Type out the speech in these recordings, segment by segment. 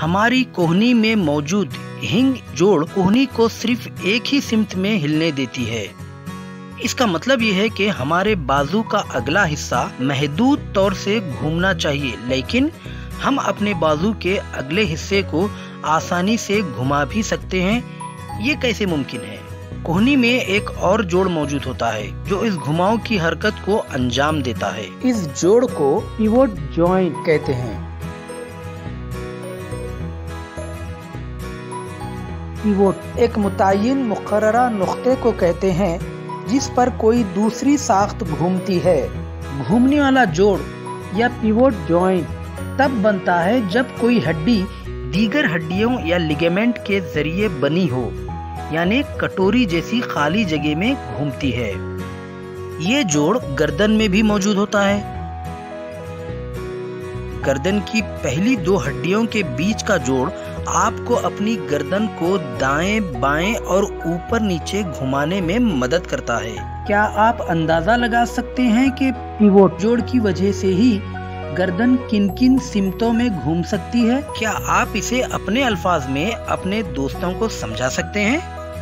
हमारी कोहनी में मौजूद हिंग जोड़ कोहनी को सिर्फ एक ही सिमत में हिलने देती है। इसका मतलब यह है कि हमारे बाजू का अगला हिस्सा महदूद तौर से घूमना चाहिए, लेकिन हम अपने बाजू के अगले हिस्से को आसानी से घुमा भी सकते हैं। ये कैसे मुमकिन है? कोहनी में एक और जोड़ मौजूद होता है जो इस घुमाव की हरकत को अंजाम देता है। इस जोड़ को पिवोट जॉइंट कहते हैं। पिवोट एक मुतय्यन मुकर्ररा नुक्ते को कहते हैं जिस पर कोई दूसरी साख्त घूमती है। घूमने वाला जोड़ या पिवोट जॉइंट तब बनता है जब कोई हड्डी दीगर हड्डियों या लिगामेंट के जरिए बनी हो, यानी कटोरी जैसी खाली जगह में घूमती है। ये जोड़ गर्दन में भी मौजूद होता है। गर्दन की पहली दो हड्डियों के बीच का जोड़ आपको अपनी गर्दन को दाएं बाएं और ऊपर नीचे घुमाने में मदद करता है। क्या आप अंदाजा लगा सकते हैं कि पिवोट जोड़ की वजह से ही गर्दन किन किन सिमतों में घूम सकती है? क्या आप इसे अपने अल्फाज में अपने दोस्तों को समझा सकते हैं?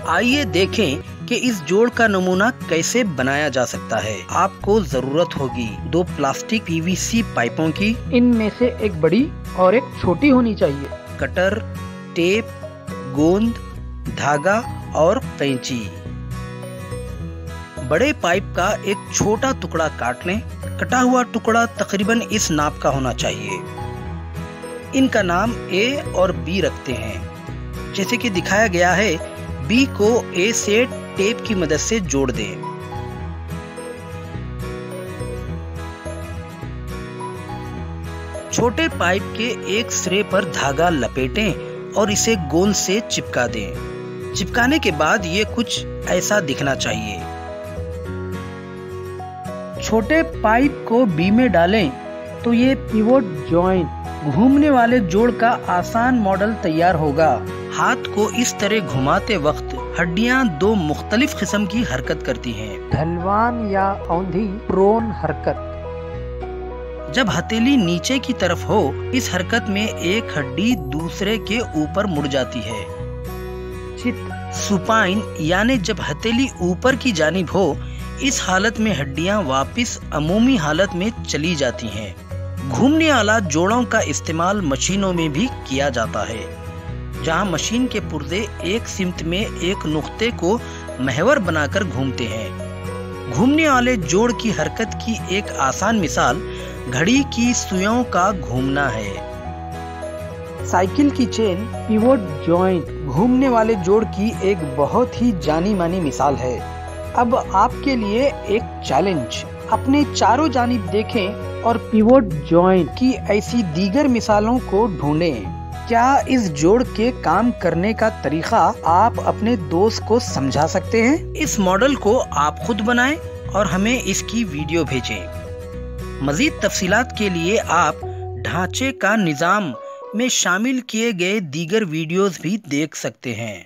आइए देखें कि इस जोड़ का नमूना कैसे बनाया जा सकता है। आपको जरूरत होगी 2 प्लास्टिक पीवीसी पाइपों की। इनमें से एक बड़ी और एक छोटी होनी चाहिए। कटर, टेप, गोंद, धागा और कैंची। बड़े पाइप का एक छोटा टुकड़ा काट लें। कटा हुआ टुकड़ा तकरीबन इस नाप का होना चाहिए। इनका नाम ए और बी रखते हैं। जैसे कि दिखाया गया है, बी को ए से टेप की मदद से जोड़ दें। छोटे पाइप के एक सिरे पर धागा लपेटें और इसे गोंद से चिपका दें। चिपकाने के बाद ये कुछ ऐसा दिखना चाहिए। छोटे पाइप को बी में डालें तो ये पिवोट जॉइंट घूमने वाले जोड़ का आसान मॉडल तैयार होगा। हाथ को इस तरह घुमाते वक्त हड्डियां 2 मुख्तलिफ किस्म की हरकत करती हैं। ढलवान या औंधी प्रोन हरकत। जब हथेली नीचे की तरफ हो, इस हरकत में एक हड्डी दूसरे के ऊपर मुड़ जाती है। चित सुपाइन यानी जब हथेली ऊपर की जानिब हो, इस हालत में हड्डियां वापस अमूमी हालत में चली जाती हैं। घूमने वाला जोड़ों का इस्तेमाल मशीनों में भी किया जाता है, जहां मशीन के पुर्जे एक सिमत में एक नुक्ते को महवर बनाकर घूमते हैं। घूमने वाले जोड़ की हरकत की एक आसान मिसाल घड़ी की सुइयों का घूमना है। साइकिल की चेन पिवोट जॉइंट घूमने वाले जोड़ की एक बहुत ही जानी मानी मिसाल है। अब आपके लिए एक चैलेंज। अपने चारों जानिब देखें और पिवोट जॉइंट की ऐसी दीगर मिसालों को ढूंढें। क्या इस जोड़ के काम करने का तरीका आप अपने दोस्त को समझा सकते हैं? इस मॉडल को आप खुद बनाएं और हमें इसकी वीडियो भेजें। मजीद तफसीलात के लिए आप ढांचे का निज़ाम में शामिल किए गए दीगर वीडियोस भी देख सकते हैं।